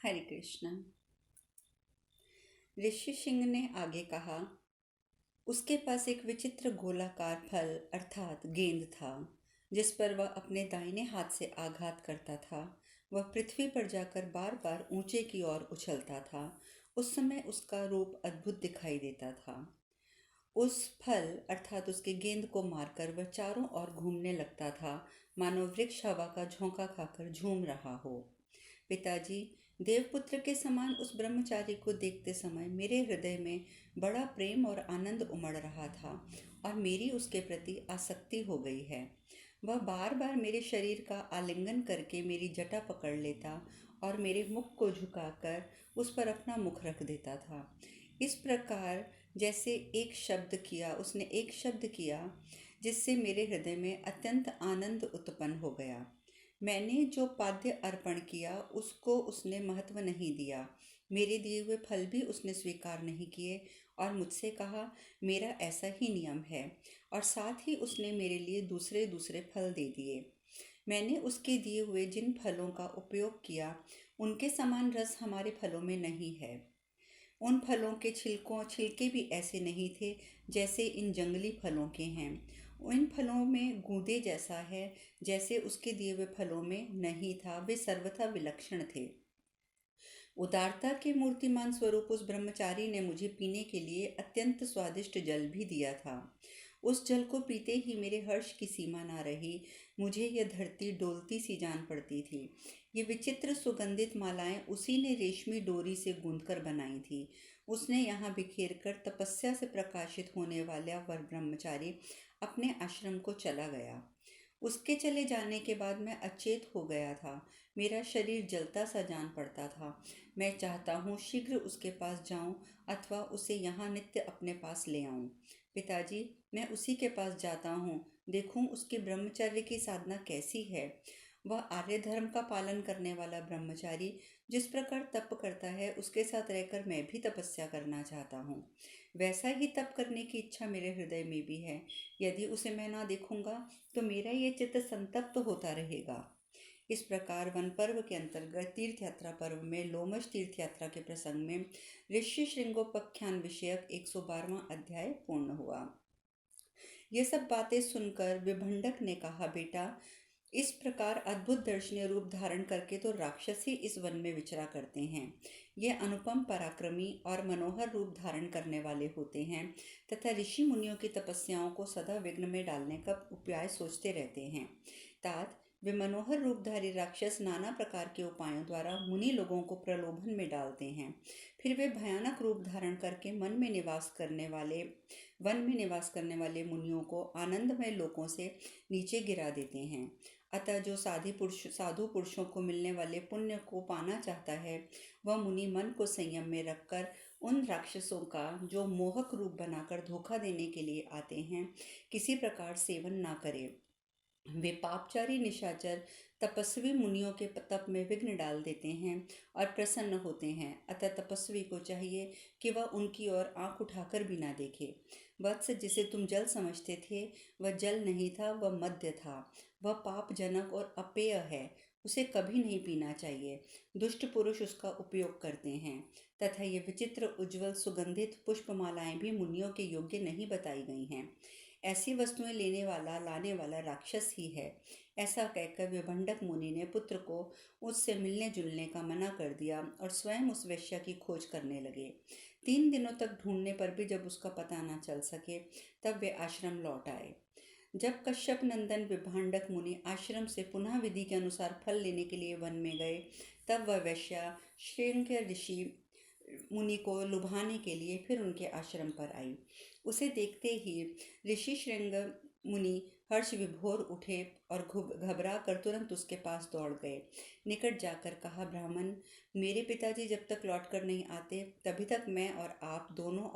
हरे कृष्णा। ऋषि सिंह ने आगे कहा, उसके पास एक विचित्र गोलाकार फल अर्थात गेंद था, जिस पर वह अपने दाहिने हाथ से आघात करता था। वह पृथ्वी पर जाकर बार बार ऊंचे की ओर उछलता था। उस समय उसका रूप अद्भुत दिखाई देता था। उस फल अर्थात उसके गेंद को मारकर वह चारों ओर घूमने लगता था, मानो वृक्ष हवा का झोंका खाकर झूम रहा हो। पिताजी, देवपुत्र के समान उस ब्रह्मचारी को देखते समय मेरे हृदय में बड़ा प्रेम और आनंद उमड़ रहा था और मेरी उसके प्रति आसक्ति हो गई है। वह बार बार मेरे शरीर का आलिंगन करके मेरी जटा पकड़ लेता और मेरे मुख को झुकाकर उस पर अपना मुख रख देता था। इस प्रकार जैसे उसने एक शब्द किया जिससे मेरे हृदय में अत्यंत आनंद उत्पन्न हो गया। मैंने जो पाद्य अर्पण किया उसको उसने महत्व नहीं दिया। मेरे दिए हुए फल भी उसने स्वीकार नहीं किए और मुझसे कहा, मेरा ऐसा ही नियम है। और साथ ही उसने मेरे लिए दूसरे दूसरे फल दे दिए। मैंने उसके दिए हुए जिन फलों का उपयोग किया उनके समान रस हमारे फलों में नहीं है। उन फलों के छिलके भी ऐसे नहीं थे जैसे इन जंगली फलों के हैं। इन फलों में गूदे जैसा है जैसे उसके दिए हुए फलों में नहीं था। वे सर्वथा विलक्षण थे। उदारता के मूर्तिमान स्वरूप उस ब्रह्मचारी ने मुझे पीने के लिए अत्यंत स्वादिष्ट जल भी दिया था। उस जल को पीते ही मेरे हर्ष की सीमा ना रही। मुझे यह धरती डोलती सी जान पड़ती थी। ये विचित्र सुगंधित मालाएं उसी ने रेशमी डोरी से गूंथकर बनाई थी। उसने यहाँ बिखेर कर तपस्या से प्रकाशित होने वाला वह ब्रह्मचारी अपने आश्रम को चला गया। उसके चले जाने के बाद मैं अचेत हो गया था। मेरा शरीर जलता सा जान पड़ता था। मैं चाहता हूँ शीघ्र उसके पास जाऊँ अथवा उसे यहाँ नित्य अपने पास ले आऊँ। पिताजी, मैं उसी के पास जाता हूँ, देखूँ उसके ब्रह्मचर्य की साधना कैसी है। वह आर्य धर्म का पालन करने वाला ब्रह्मचारी जिस प्रकार तप करता है उसके साथ रहकर मैं भी तपस्या करना चाहता हूँ। वैसा ही तप करने की इच्छा मेरे हृदय में भी है। यदि उसे मैं ना देखूंगा तो मेरा ये चित्त संतप्त होता रहेगा। इस प्रकार वन पर्व के अंतर्गत तीर्थ यात्रा पर्व में लोमश तीर्थ यात्रा के प्रसंग में ऋषि श्रृंगोपाख्यान विषयक 112वां अध्याय पूर्ण हुआ। ये सब बातें सुनकर विभंडक ने कहा, बेटा, इस प्रकार अद्भुत दर्शनीय रूप धारण करके तो राक्षस ही इस वन में विचरा करते हैं। ये अनुपम पराक्रमी और मनोहर रूप धारण करने वाले होते हैं तथा ऋषि मुनियों की तपस्याओं को सदा विघ्न में डालने का उपाय सोचते रहते हैं। तात, वे मनोहर रूपधारी राक्षस नाना प्रकार के उपायों द्वारा मुनि लोगों को प्रलोभन में डालते हैं। फिर वे भयानक रूप धारण करके वन में निवास करने वाले मुनियों को आनंदमय लोकों से नीचे गिरा देते हैं। अतः जो साधु पुरुषों को मिलने वाले पुण्य को पाना चाहता है, वह मुनि मन को संयम में रखकर उन राक्षसों का जो मोहक रूप बनाकर धोखा देने के लिए आते हैं, किसी प्रकार सेवन ना करे। वे पापचारी निशाचर तपस्वी मुनियों के तप में विघ्न डाल देते हैं और प्रसन्न होते हैं। अतः तपस्वी को चाहिए कि वह उनकी ओर आंख उठाकर भी ना देखे। वत्स, जिसे तुम जल समझते थे वह जल नहीं था, वह मद्य था। वह पापजनक और अपेय है। उसे कभी नहीं पीना चाहिए। दुष्ट पुरुष उसका उपयोग करते हैं तथा ये विचित्र उज्जवल सुगंधित पुष्पमालाएं भी मुनियों के योग्य नहीं बताई गई हैं। ऐसी वस्तुएं लाने वाला राक्षस ही है। ऐसा कहकर विभंडक मुनि ने पुत्र को उससे मिलने जुलने का मना कर दिया और स्वयं उस वेश्या की खोज करने लगे। 3 दिनों तक ढूंढने पर भी जब उसका पता न चल सके तब वे आश्रम लौट आए। जब कश्यप नंदन विभांडक मुनि आश्रम से पुनः विधि के अनुसार फल लेने के लिए वन में गए, तब वह वैश्या श्रृंग ऋषि मुनि को लुभाने के लिए फिर उनके आश्रम पर आई। उसे देखते ही ऋषि श्रृंग मुनि हर्ष विभोर उठे और घबरा कर तुरंत उसके पास दौड़ गए। निकट जाकर कहा, ब्राह्मण, मेरे पिताजी जब तक लौट कर नहीं आते तभी तक मैं और आप दोनों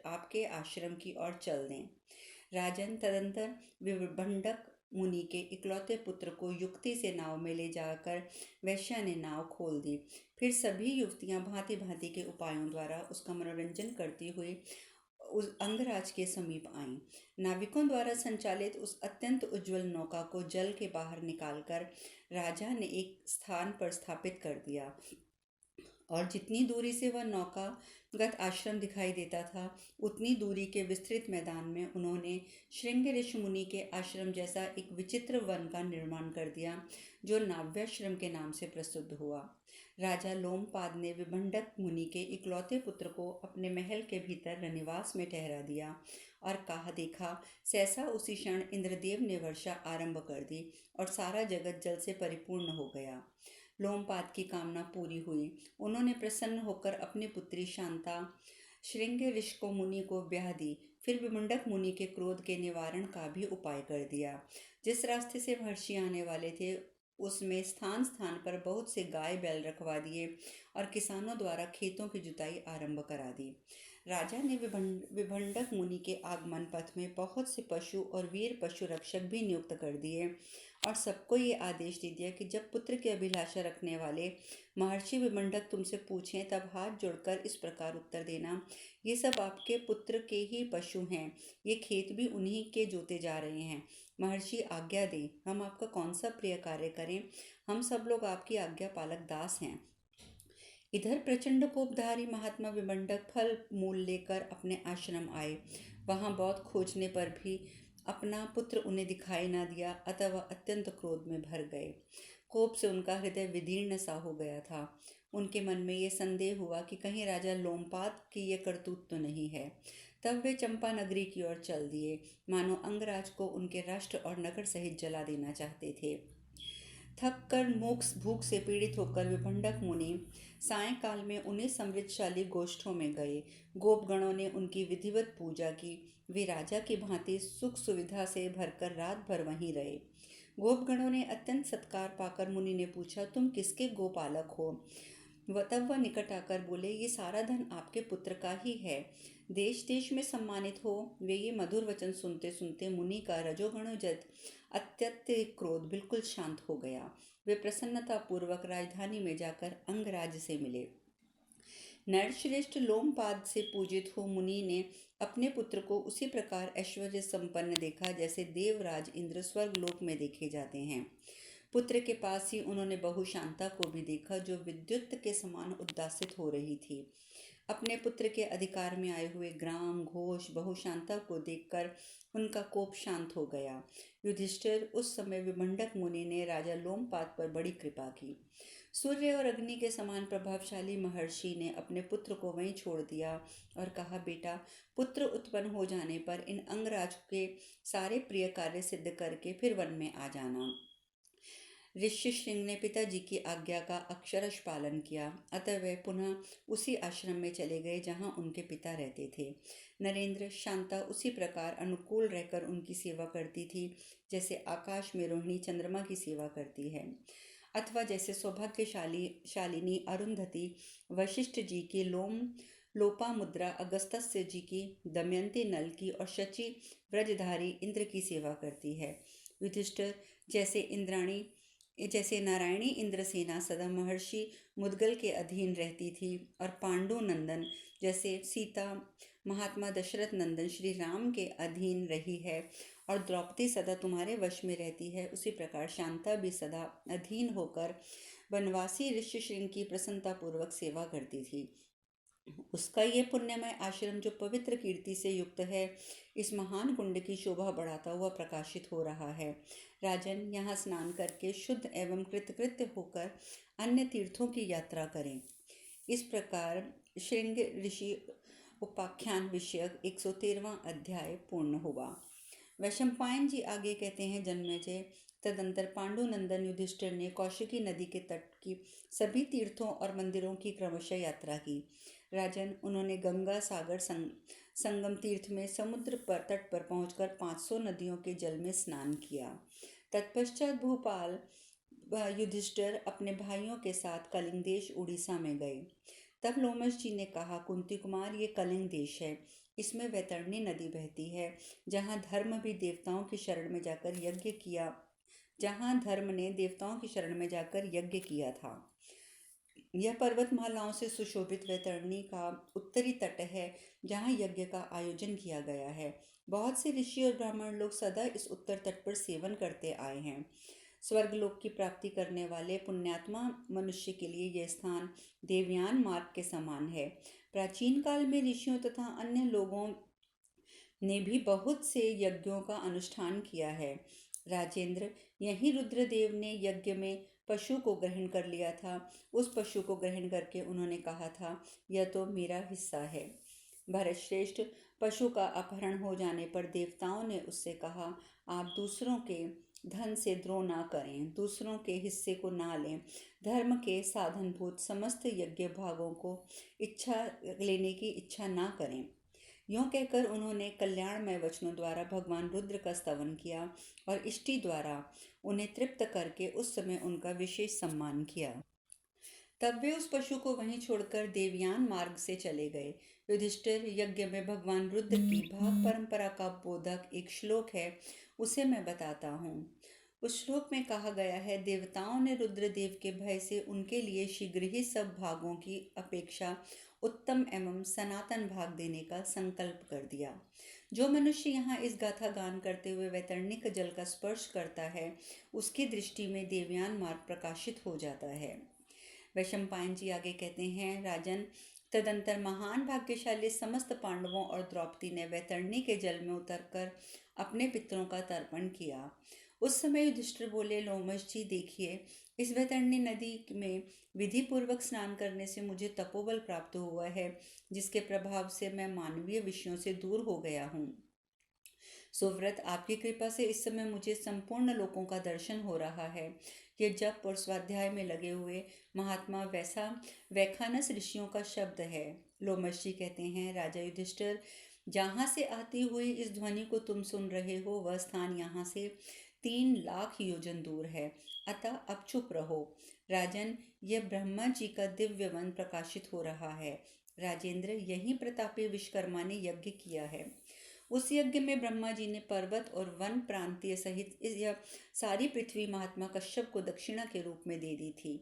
आपके आश्रम की ओर चल दें। राजन, तदंतर विभंडक मुनि के इकलौते पुत्र को युक्ति से नाव में ले जाकर वैश्या ने नाव खोल दी। फिर सभी युवतियां भांति भांति के उपायों द्वारा उसका मनोरंजन करती हुई उस अंगराज के समीप आईं। नाविकों द्वारा संचालित उस अत्यंत उज्जवल नौका को जल के बाहर निकालकर राजा ने एक स्थान पर स्थापित कर दिया। और जितनी दूरी से वह नौकागत आश्रम दिखाई देता था, उतनी दूरी के विस्तृत मैदान में उन्होंने श्रृंग ऋषि मुनि के आश्रम जैसा एक विचित्र वन का निर्माण कर दिया, जो नाव्याश्रम के नाम से प्रसिद्ध हुआ। राजा लोमपाद ने विभंडक मुनि के इकलौते पुत्र को अपने महल के भीतर निवास में ठहरा दिया और कहा देखा, सहसा उसी क्षण इंद्रदेव ने वर्षा आरंभ कर दी और सारा जगत जल से परिपूर्ण हो गया। लोमपाद की कामना पूरी हुई। उन्होंने प्रसन्न होकर अपनी पुत्री शांता श्रृंग ऋषिको मुनि को ब्याह दी। फिर विमुंडक मुनि के क्रोध के निवारण का भी उपाय कर दिया। जिस रास्ते से महर्षि आने वाले थे, उसमें स्थान स्थान पर बहुत से गाय बैल रखवा दिए और किसानों द्वारा खेतों की जुताई आरंभ करा दी। राजा ने विभंडक मुनि के आगमन पथ में बहुत से पशु और वीर पशु रक्षक भी नियुक्त कर दिए और सबको ये आदेश दे दिया कि जब पुत्र की अभिलाषा रखने वाले महर्षि विभंडक तुमसे पूछें, तब हाथ जोड़कर इस प्रकार उत्तर देना, ये सब आपके पुत्र के ही पशु हैं, ये खेत भी उन्हीं के जोते जा रहे हैं। महर्षि आज्ञा दें, हम आपका कौन सा प्रिय कार्य करें, हम सब लोग आपकी आज्ञा पालक दास हैं। इधर प्रचंड कोपधारी महात्मा विभंडक फल मूल लेकर अपने आश्रम आए। वहां बहुत खोजने पर भी अपना पुत्र उन्हें दिखाई न दिया, अतः वह अत्यंत क्रोध में भर गए। कोप से उनका हृदय विदीर्ण सा हो गया था। उनके मन में ये संदेह हुआ कि कहीं राजा लोमपाद की ये करतूत तो नहीं है। तब वे चंपा नगरी की ओर चल दिए, मानो अंगराज को उनके राष्ट्र और नगर सहित जला देना चाहते थे। थक कर भूख से पीड़ित होकर विभंडक मुनि सायंकाल में उन्हें समृद्धशाली गोष्ठों में गए। गोपगणों ने उनकी विधिवत पूजा की। वे राजा की भांति सुख सुविधा से भरकर रात भर वहीं रहे। गोपगणों ने अत्यंत सत्कार पाकर मुनि ने पूछा, तुम किसके गोपालक हो? तब वह निकट आकर बोले, ये सारा धन आपके पुत्र का ही है। देश देश में सम्मानित हो। वे ये मधुर वचन सुनते सुनते मुनि का रजोगुणोजत अत्यधिक क्रोध बिल्कुल शांत हो गया। वे प्रसन्नता पूर्वक राजधानी में जाकर अंगराज से मिले। नरश्रेष्ठ लोमपाद से पूजित हो मुनि ने अपने पुत्र को उसी प्रकार ऐश्वर्य संपन्न देखा जैसे देवराज इंद्र स्वर्गलोक में देखे जाते हैं। पुत्र के पास ही उन्होंने बहु शांता को भी देखा, जो विद्युत के समान उद्दासित हो रही थी। अपने पुत्र के अधिकार में आए हुए ग्राम घोष बहुशांता को देखकर उनका कोप शांत हो गया। युधिष्ठिर, उस समय विभंडक मुनि ने राजा लोमपाद पर बड़ी कृपा की। सूर्य और अग्नि के समान प्रभावशाली महर्षि ने अपने पुत्र को वहीं छोड़ दिया और कहा, बेटा, पुत्र उत्पन्न हो जाने पर इन अंगराज के सारे प्रिय कार्य सिद्ध करके फिर वन में आ जाना। ऋषि श्रृंग ने पिताजी की आज्ञा का अक्षरश पालन किया, अतः वे पुनः उसी आश्रम में चले गए जहां उनके पिता रहते थे। नरेंद्र, शांता उसी प्रकार अनुकूल रहकर उनकी सेवा करती थी जैसे आकाश में रोहिणी चंद्रमा की सेवा करती है, अथवा जैसे शालिनी अरुंधति वशिष्ठ जी की, लोपामुद्रा अगस्त्य जी की, दमयंती नल की और शची व्रजधारी इंद्र की सेवा करती है। युधिष्ठिर, जैसे नारायणी इंद्रसेना सदा महर्षि मुद्गल के अधीन रहती थी और पांडु नंदन जैसे सीता महात्मा दशरथ नंदन श्री राम के अधीन रही है और द्रौपदी सदा तुम्हारे वश में रहती है, उसी प्रकार शांता भी सदा अधीन होकर वनवासी ऋषि श्रृंग की प्रसन्नतापूर्वक सेवा करती थी। उसका ये पुण्यमय आश्रम जो पवित्र कीर्ति से युक्त है, इस महान कुंड की शोभा बढ़ाता हुआ प्रकाशित हो रहा है। राजन, यहाँ स्नान करके शुद्ध एवं कृतकृत्य होकर अन्य तीर्थों की यात्रा करें। इस प्रकार श्रृंग ऋषि उपाख्यान विषयक 113वां अध्याय पूर्ण हुआ। वैशंपायन जी आगे कहते हैं, जन्मेजय, तदंतर पांडुनंदन युधिष्ठिर ने कौशिकी नदी के तट की सभी तीर्थों और मंदिरों की क्रमशः यात्रा की। राजन, उन्होंने गंगा सागर संगम तीर्थ में समुद्र पर तट पर पहुंचकर 500 नदियों के जल में स्नान किया। तत्पश्चात भूपाल युधिष्ठिर अपने भाइयों के साथ कलिंग देश उड़ीसा में गए। तब लोमश जी ने कहा, कुंती कुमार, ये कलिंग देश है, इसमें वैतरणी नदी बहती है, जहाँ धर्म ने देवताओं की शरण में जाकर यज्ञ किया था। यह पर्वतमालाओं से सुशोभित वैतरणी का उत्तरी तट है, जहाँ यज्ञ का आयोजन किया गया है। बहुत से ऋषि और ब्राह्मण लोग सदा इस उत्तर तट पर सेवन करते आए हैं। स्वर्गलोक की प्राप्ति करने वाले पुण्यात्मा मनुष्य के लिए यह स्थान देवयान मार्ग के समान है। प्राचीन काल में ऋषियों तथा अन्य लोगों ने भी बहुत से यज्ञों का अनुष्ठान किया है। राजेंद्र, यही रुद्रदेव ने यज्ञ में पशु को ग्रहण कर लिया था। उस पशु को ग्रहण करके उन्होंने कहा था, यह तो मेरा हिस्सा है। भरत श्रेष्ठ, पशु का अपहरण हो जाने पर देवताओं ने उससे कहा, आप दूसरों के धन से द्रोह ना करें, दूसरों के हिस्से को ना लें, धर्म के साधनभूत समस्त यज्ञ भागों को इच्छा लेने की इच्छा ना करें। यूं कहकर उन्होंने कल्याणमय वचनों द्वारा भगवान रुद्र का स्तवन किया और इष्टि द्वारा उन्हें तृप्त करके उस समय उनका विशेष सम्मान किया। तब वे उस पशु को वहीं छोड़कर देवयान मार्ग से चले गए। युधिष्ठिर, यज्ञ में भगवान रुद्र की भाग परंपरा का बोधक एक श्लोक है, उसे मैं बताता हूँ। उस श्लोक में कहा गया है, देवताओं ने रुद्रदेव के भय से उनके लिए शीघ्र ही सब भागों की अपेक्षा उत्तम एवं सनातन भाग देने का संकल्प कर दिया। जो मनुष्य यहाँ इस गाथा गान करते हुए वैतरणिक जल का स्पर्श करता है, उसकी दृष्टि में देवयान मार्ग प्रकाशित हो जाता है। वैशंपायन जी आगे कहते हैं, राजन, तदंतर महान भाग्यशाली समस्त पांडवों और द्रौपदी ने वैतरणी के जल में उतरकर अपने पितरों का तर्पण किया। उस समय युधिष्ठिर बोले, लोमश जी देखिए, इस वैतरणी नदी में विधि पूर्वक स्नान करने से मुझे तपोबल प्राप्त हुआ है, जिसके प्रभाव से मैं मानवीय विषयों से दूर हो गया हूँ। सुव्रत, आपकी कृपा से इस समय मुझे संपूर्ण लोकों का दर्शन हो रहा है। ये जप और स्वाध्याय में लगे हुए महात्मा वैसा वैखानस ऋषियों का शब्द है। लोमशी कहते हैं, राजा युधिष्ठिर, जहाँ से आती हुई इस ध्वनि को तुम सुन रहे हो, वह स्थान यहाँ से 3 लाख योजन दूर है, अतः अब चुप रहो। राजन, यह ब्रह्मा जी का दिव्य वन प्रकाशित हो रहा है। राजेंद्र, यही प्रतापी विश्वकर्मा ने यज्ञ किया है। उस यज्ञ में ब्रह्मा जी ने पर्वत और वन प्रांतीय सहित यह सारी पृथ्वी महात्मा कश्यप को दक्षिणा के रूप में दे दी थी।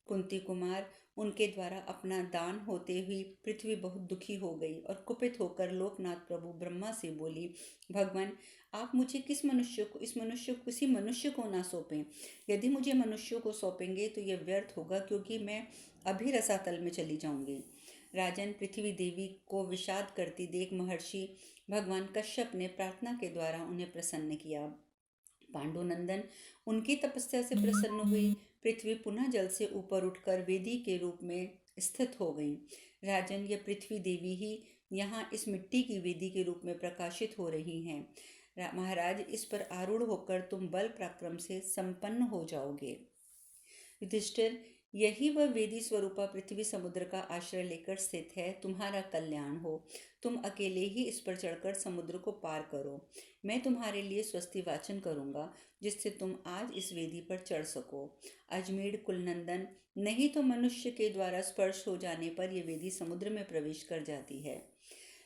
कुंती कुमार, उनके द्वारा अपना दान होते हुई पृथ्वी बहुत दुखी हो गई और कुपित होकर लोकनाथ प्रभु ब्रह्मा से बोली, भगवान, आप मुझे किसी मनुष्य को ना सौंपें। यदि मुझे मनुष्यों को सौंपेंगे तो यह व्यर्थ होगा, क्योंकि मैं अभी रसातल में चली जाऊंगी। राजन, पृथ्वी देवी को विषाद करती देख महर्षि भगवान कश्यप ने प्रार्थना के द्वारा उन्हें प्रसन्न किया। पांडुनंदन, उनकी तपस्या से प्रसन्न हुई पृथ्वी पुनः जल से ऊपर उठकर वेदी के रूप में स्थित हो गई। राजन, यह पृथ्वी देवी ही यहाँ इस मिट्टी की वेदी के रूप में प्रकाशित हो रही हैं। महाराज, इस पर आरूढ़ होकर तुम बल पराक्रम से संपन्न हो जाओगे। युधिष्ठिर, यही वह वेदी स्वरूपा पृथ्वी समुद्र का आश्रय लेकर स्थित है। तुम्हारा कल्याण हो। तुम अकेले ही इस पर चढ़कर समुद्र को पार करो। मैं तुम्हारे लिए स्वस्ति वाचन करूंगा, जिससे तुम आज इस वेदी पर चढ़ सको। अजमेर कुलनंदन, नहीं तो मनुष्य के द्वारा स्पर्श हो जाने पर यह वेदी समुद्र में प्रवेश कर जाती है।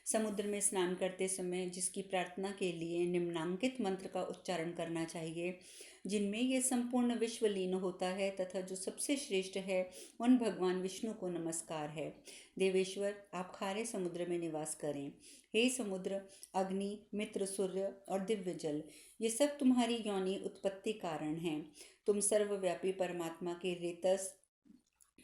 समुद्र में स्नान करते समय जिसकी प्रार्थना के लिए निम्नांकित मंत्र का उच्चारण करना चाहिए, जिनमें यह संपूर्ण विश्व लीन होता है तथा जो सबसे श्रेष्ठ है, उन भगवान विष्णु को नमस्कार है। देवेश्वर, आप खारे समुद्र में निवास करें। हे समुद्र, अग्नि, मित्र, सूर्य और दिव्य जल, ये सब तुम्हारी योनि उत्पत्ति कारण हैं। तुम सर्वव्यापी परमात्मा के रेतस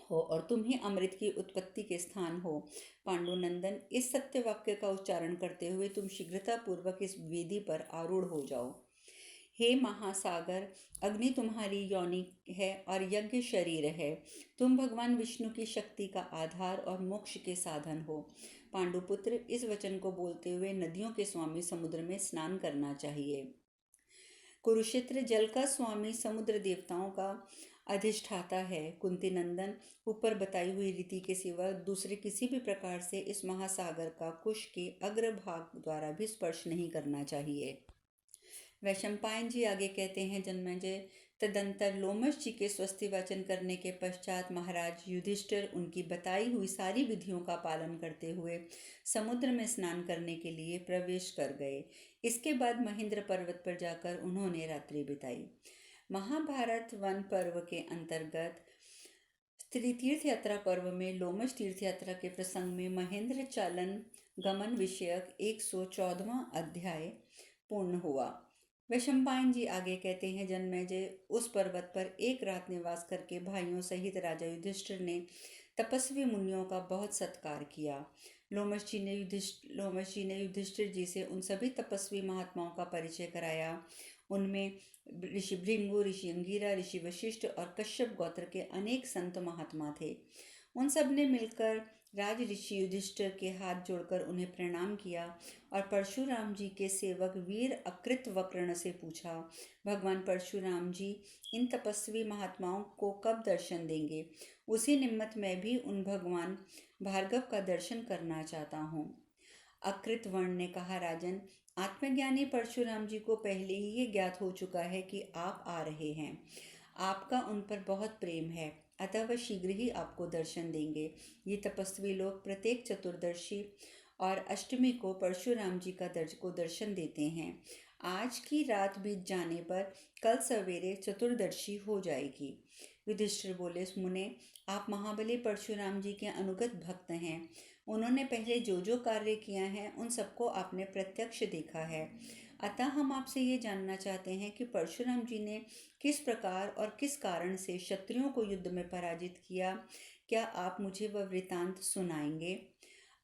हो और तुम ही अमृत की उत्पत्ति के स्थान हो। पांडुनंदन, इस सत्य वाक्य का उच्चारण करते हुए तुम शीघ्रता पूर्वक इस वेदी पर आरूढ़ हो जाओ। हे महासागर, अग्नि तुम्हारी योनि है और यज्ञ शरीर है। तुम भगवान विष्णु की शक्ति का आधार और मोक्ष के साधन हो। पांडुपुत्र, इस वचन को बोलते हुए नदियों के स्वामी समुद्र में स्नान करना चाहिए। कुरुक्षेत्र, जल का स्वामी समुद्र देवताओं का अधिष्ठाता है। कुंती नंदन, ऊपर बताई हुई रीति के सिवा दूसरे किसी भी प्रकार से इस महासागर का कुश के अग्रभाग द्वारा भी स्पर्श नहीं करना चाहिए। वैशंपायन जी आगे कहते हैं, जन्मेजय, तदंतर लोमश जी के स्वस्ति वाचन करने के पश्चात महाराज युधिष्ठिर उनकी बताई हुई सारी विधियों का पालन करते हुए समुद्र में स्नान करने के लिए प्रवेश कर गए। इसके बाद महेंद्र पर्वत पर जाकर उन्होंने रात्रि बिताई। महाभारत वन पर्व के अंतर्गत तीर्थ यात्रा पर्व में लोमश तीर्थ यात्रा के प्रसंग में महेंद्र चालन गमन विषयक 114वां अध्याय पूर्ण हुआ। वैशंपायन जी आगे कहते हैं, जन्मेजय, उस पर्वत पर एक रात निवास करके भाइयों सहित राजा युधिष्ठिर ने तपस्वी मुनियों का बहुत सत्कार किया। लोमश जी ने युधिष्ठिर जी से उन सभी तपस्वी महात्माओं का परिचय कराया। उनमें ऋषि भृंगु, ऋषि अंगिरा, ऋषि वशिष्ठ और कश्यप गोत्र के अनेक संत महात्मा थे। उन सब ने मिलकर राज ऋषि युधिष्ठिर के हाथ जोड़कर उन्हें प्रणाम किया और परशुराम जी के सेवक वीर अकृतवक्र्ण से पूछा, भगवान परशुराम जी इन तपस्वी महात्माओं को कब दर्शन देंगे? उसी निमित्त मैं भी उन भगवान भार्गव का दर्शन करना चाहता हूँ। अकृतवर्ण ने कहा, राजन, आत्मज्ञानी परशुराम जी को पहले ही ये ज्ञात हो चुका है कि आप आ रहे हैं। आपका उन पर बहुत प्रेम है, अतः वह शीघ्र ही आपको दर्शन देंगे। ये तपस्वी लोग प्रत्येक चतुर्दशी और अष्टमी को परशुराम जी का दर्शन देते हैं। आज की रात बीत जाने पर कल सवेरे चतुर्दशी हो जाएगी। युधिष्ठिर बोले, मुने, आप महाबली परशुराम जी के अनुगत भक्त हैं। उन्होंने पहले जो जो कार्य किया है उन सबको आपने प्रत्यक्ष देखा है। अतः हम आपसे ये जानना चाहते हैं कि परशुराम जी ने किस प्रकार और किस कारण से क्षत्रियों को युद्ध में पराजित किया। क्या आप मुझे वह वृतांत सुनाएंगे?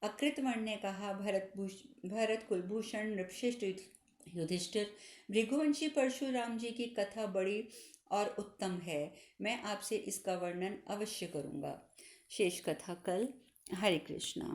अकृतवर्ण ने कहा, भरत कुलभूषण नृपश्रेष्ठ युधिष्ठिर, भृगुवंशी परशुराम जी की कथा बड़ी और उत्तम है। मैं आपसे इसका वर्णन अवश्य करूँगा। शेष कथा कल। हरे कृष्णा।